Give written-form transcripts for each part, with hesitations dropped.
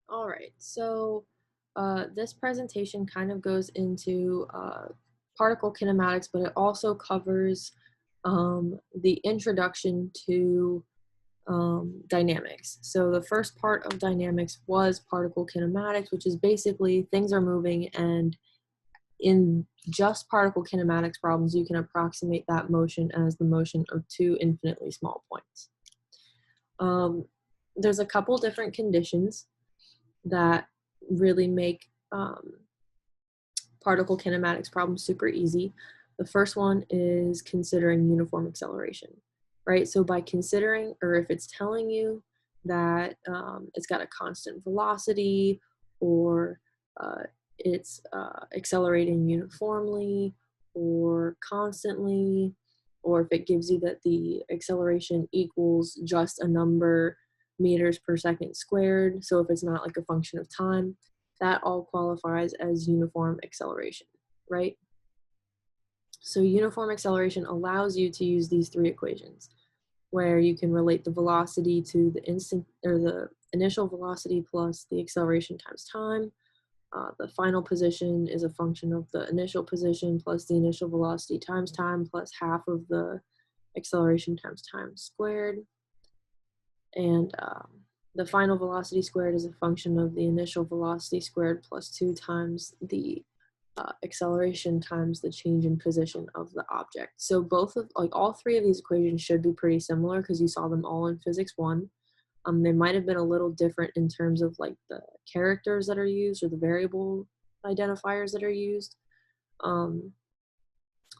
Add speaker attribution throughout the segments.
Speaker 1: All right, so this presentation kind of goes into particle kinematics, but it also covers the introduction to dynamics. So the first part of dynamics was particle kinematics, which is basically things are moving, and in just particle kinematics problems, you can approximate that motion as the motion of two infinitely small points. Um, there's a couple different conditions that really make particle kinematics problems super easy. The first one is considering uniform acceleration, right? So by considering, or if it's telling you that it's got a constant velocity, or it's accelerating uniformly or constantly, or if it gives you that the acceleration equals just a number meters per second squared, so if it's not like a function of time, that all qualifies as uniform acceleration, right? So uniform acceleration allows you to use these three equations where you can relate the velocity to the instant or the initial velocity plus the acceleration times time. The final position is a function of the initial position plus the initial velocity times time plus half of the acceleration times time squared. And the final velocity squared is a function of the initial velocity squared plus 2 times the acceleration times the change in position of the object. So both of, like all three of these equations should be pretty similar because you saw them all in physics 1. They might have been a little different in terms of like the characters that are used or the variable identifiers that are used, um,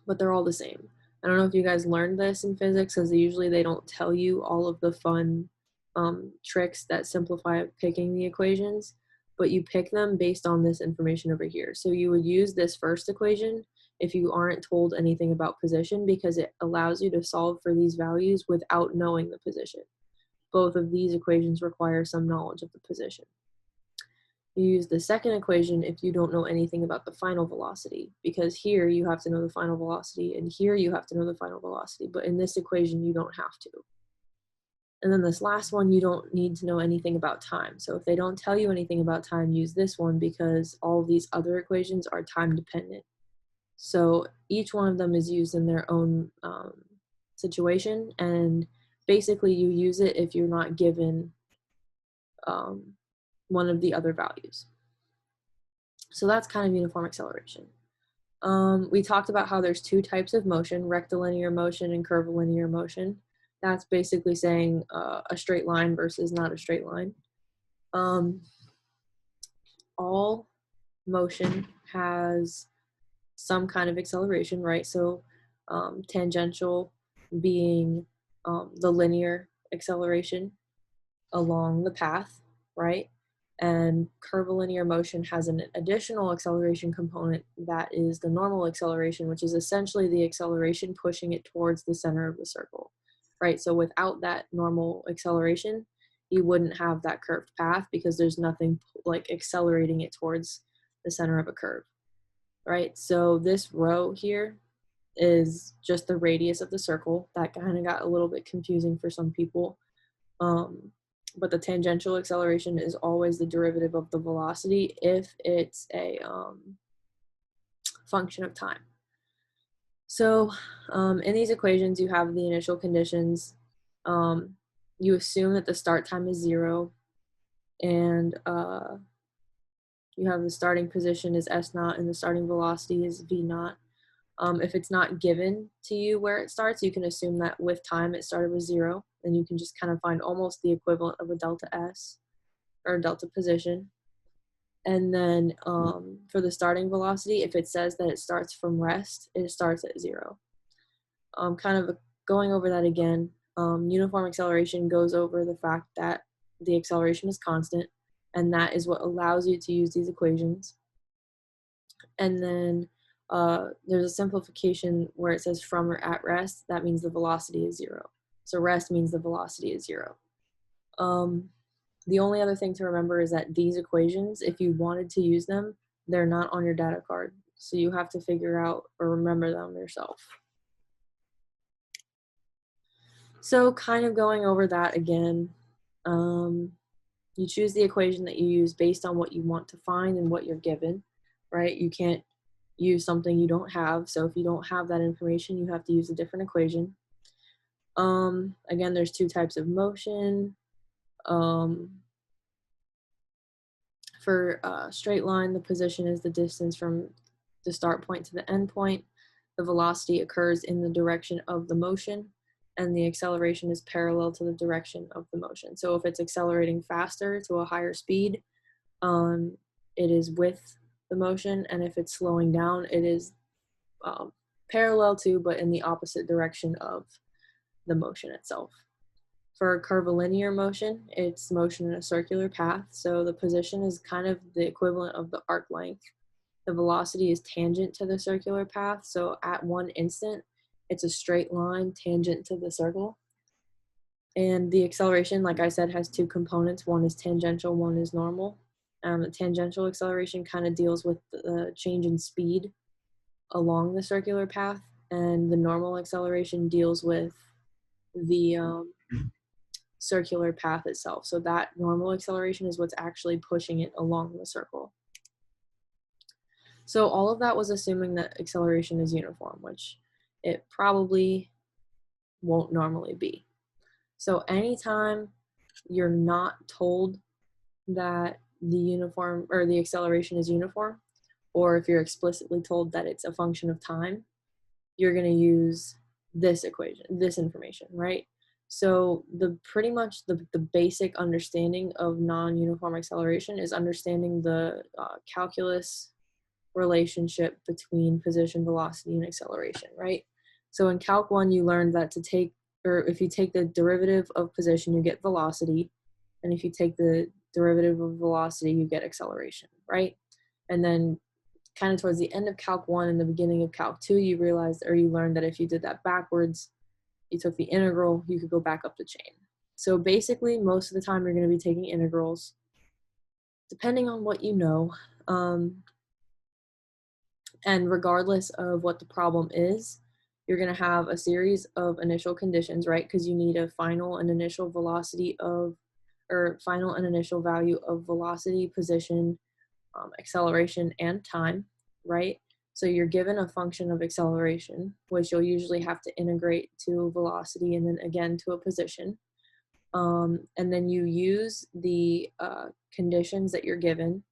Speaker 1: but they're all the same. I don't know if you guys learned this in physics, because usually they don't tell you all of the fun tricks that simplify picking the equations, but you pick them based on this information over here. So you would use this first equation if you aren't told anything about position, because it allows you to solve for these values without knowing the position. Both of these equations require some knowledge of the position. You use the second equation if you don't know anything about the final velocity, because here you have to know the final velocity and here you have to know the final velocity, but in this equation you don't have to. And then this last one, you don't need to know anything about time. So if they don't tell you anything about time, use this one, because all of these other equations are time dependent. So each one of them is used in their own situation, and basically you use it if you're not given um, one of the other values. So that's kind of uniform acceleration. We talked about how there's two types of motion, rectilinear motion and curvilinear motion. That's basically saying a straight line versus not a straight line. All motion has some kind of acceleration, right? So tangential being the linear acceleration along the path, right? And curvilinear motion has an additional acceleration component that is the normal acceleration, which is essentially the acceleration pushing it towards the center of the circle, right? So without that normal acceleration, you wouldn't have that curved path because there's nothing like accelerating it towards the center of a curve, right? So this rho here is just the radius of the circle. That kind of got a little bit confusing for some people. But the tangential acceleration is always the derivative of the velocity if it's a function of time. So in these equations, you have the initial conditions. You assume that the start time is 0, and you have the starting position is s naught and the starting velocity is v naught. If it's not given to you where it starts, you can assume that with time it started with 0, and you can just kind of find almost the equivalent of a delta s or delta position. And then for the starting velocity, if it says that it starts from rest, it starts at 0. Kind of going over that again, uniform acceleration goes over the fact that the acceleration is constant, and that is what allows you to use these equations. And then there's a simplification where it says from or at rest. That means the velocity is 0. So rest means the velocity is 0. The only other thing to remember is that these equations, if you wanted to use them, they're not on your data card. So you have to figure out or remember them yourself. So kind of going over that again. You choose the equation that you use based on what you want to find and what you're given, right? You can't use something you don't have. So if you don't have that information, you have to use a different equation. Again, there's two types of motion. For a straight line, the position is the distance from the start point to the end point. The velocity occurs in the direction of the motion, and the acceleration is parallel to the direction of the motion. So if it's accelerating faster to a higher speed, it is with the motion, and if it's slowing down, it is parallel to, but in the opposite direction of the motion itself. For curvilinear motion, it's motion in a circular path. So the position is kind of the equivalent of the arc length. The velocity is tangent to the circular path. So at one instant, it's a straight line tangent to the circle. And the acceleration, like I said, has two components. One is tangential, one is normal. The tangential acceleration kind of deals with the change in speed along the circular path, and the normal acceleration deals with the circular path itself. So that normal acceleration is what's actually pushing it along the circle. So all of that was assuming that acceleration is uniform, which it probably won't normally be. So anytime you're not told that the uniform or the acceleration is uniform, or if you're explicitly told that it's a function of time, you're going to use this equation, this information, right? So pretty much the basic understanding of non-uniform acceleration is understanding the calculus relationship between position, velocity, and acceleration, right? So in Calc 1, you learned that if you take the derivative of position, you get velocity. And if you take the derivative of velocity, you get acceleration, right? And then kind of towards the end of Calc 1 and the beginning of Calc 2, you learned that if you did that backwards, you took the integral, you could go back up the chain. So basically, most of the time you're going to be taking integrals, depending on what you know. And regardless of what the problem is, you're going to have a series of initial conditions, right? Because you need a final and initial velocity final and initial value of velocity, position, acceleration, and time, right? So you're given a function of acceleration, which you'll usually have to integrate to velocity and then again to a position. And then you use the conditions that you're given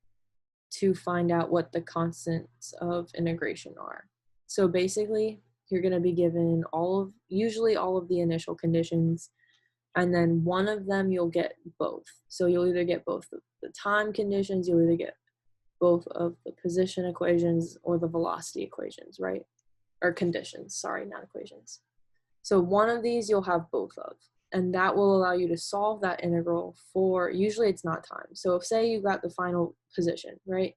Speaker 1: to find out what the constants of integration are. So basically, you're going to be given usually all of the initial conditions, and then one of them you'll get both. So you'll either get both the time conditions, you'll either get both of the position equations or the velocity equations, right? Or conditions, sorry, not equations. So one of these you'll have both of, and that will allow you to solve that integral for, usually it's not time. So if say you got the final position, right?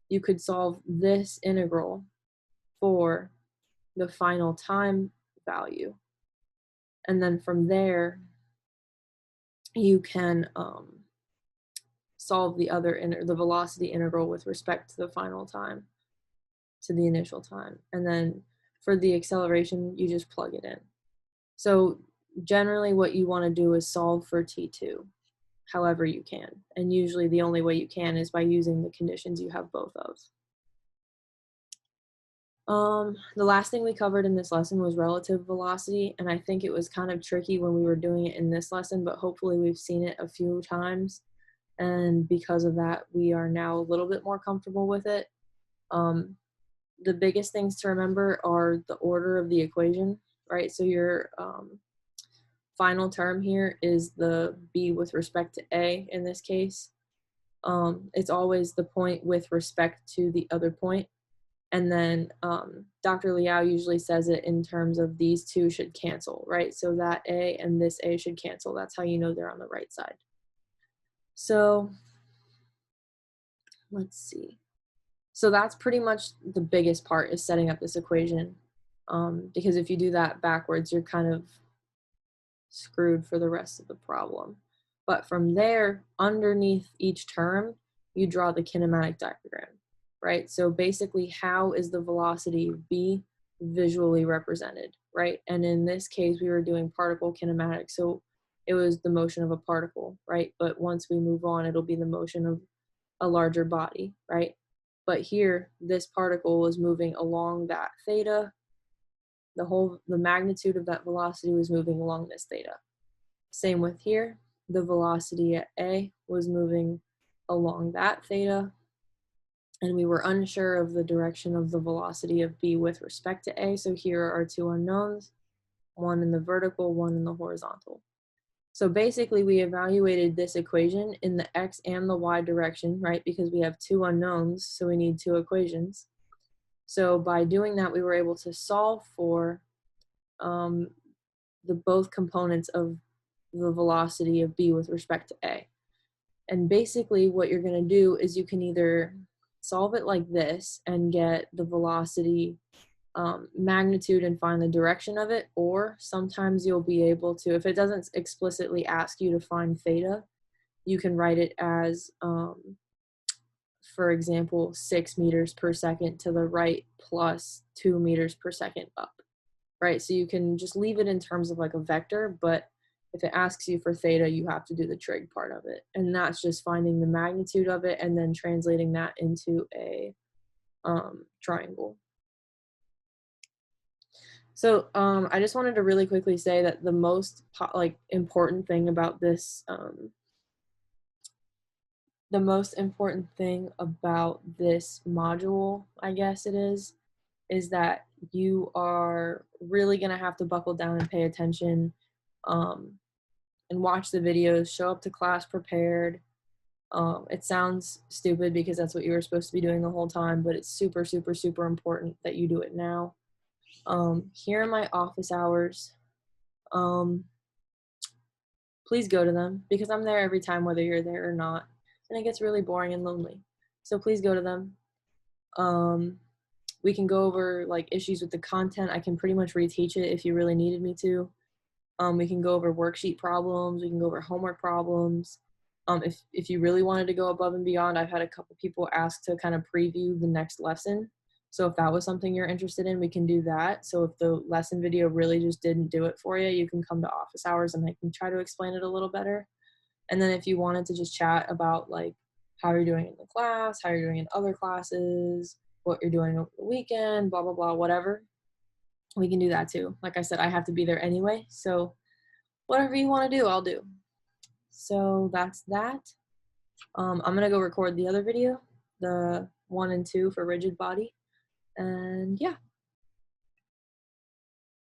Speaker 1: You could solve this integral for the final time value. And then from there, you can solve the velocity integral with respect to the final time, to the initial time. And then for the acceleration, you just plug it in. So generally what you want to do is solve for T2 however you can. And usually the only way you can is by using the conditions you have both of. The last thing we covered in this lesson was relative velocity, and I think it was kind of tricky when we were doing it in this lesson, but hopefully we've seen it a few times, and because of that, we are now a little bit more comfortable with it. The biggest things to remember are the order of the equation, right? So your final term here is the b with respect to a in this case. It's always the point with respect to the other point. And then Dr. Liao usually says it in terms of these two should cancel, right? So that a and this a should cancel. That's how you know they're on the right side. So let's see. So that's pretty much the biggest part, is setting up this equation. Because if you do that backwards, you're kind of screwed for the rest of the problem. But from there, underneath each term, you draw the kinematic diagram, right? So basically, how is the velocity v visually represented, right? And in this case, we were doing particle kinematics. So it was the motion of a particle, right? But once we move on, it'll be the motion of a larger body, right? But here, this particle was moving along that theta. The magnitude of that velocity was moving along this theta. Same with here, the velocity at A was moving along that theta, and we were unsure of the direction of the velocity of B with respect to A, so here are our two unknowns, one in the vertical, one in the horizontal. So basically we evaluated this equation in the X and the Y direction, right? Because we have two unknowns, so we need two equations. So by doing that, we were able to solve for the both components of the velocity of B with respect to A. And basically what you're gonna do is you can either solve it like this and get the velocity magnitude and find the direction of it, or sometimes you'll be able to, if it doesn't explicitly ask you to find theta, you can write it as, for example, 6 meters per second to the right plus 2 meters per second up, right? So you can just leave it in terms of like a vector, but if it asks you for theta, you have to do the trig part of it. And that's just finding the magnitude of it and then translating that into a triangle. So I just wanted to really quickly say that the most important thing about this, the most important thing about this module, I guess it is that you are really gonna have to buckle down and pay attention, and watch the videos, show up to class prepared. It sounds stupid because that's what you were supposed to be doing the whole time, but it's super, super, super important that you do it now. Here are my office hours. Please go to them because I'm there every time, whether you're there or not. And it gets really boring and lonely. So please go to them. We can go over like issues with the content. I can pretty much reteach it if you really needed me to. We can go over worksheet problems. We can go over homework problems. If you really wanted to go above and beyond, I've had a couple people ask to kind of preview the next lesson. So if that was something you're interested in, we can do that. So if the lesson video really just didn't do it for you, you can come to office hours and I can try to explain it a little better. And then if you wanted to just chat about like how you're doing in the class, how you're doing in other classes, what you're doing over the weekend, blah, blah, blah, whatever, we can do that too. Like I said, I have to be there anyway. So whatever you want to do, I'll do. So that's that. I'm going to go record the other video, the 1 and 2 for rigid body. And yeah.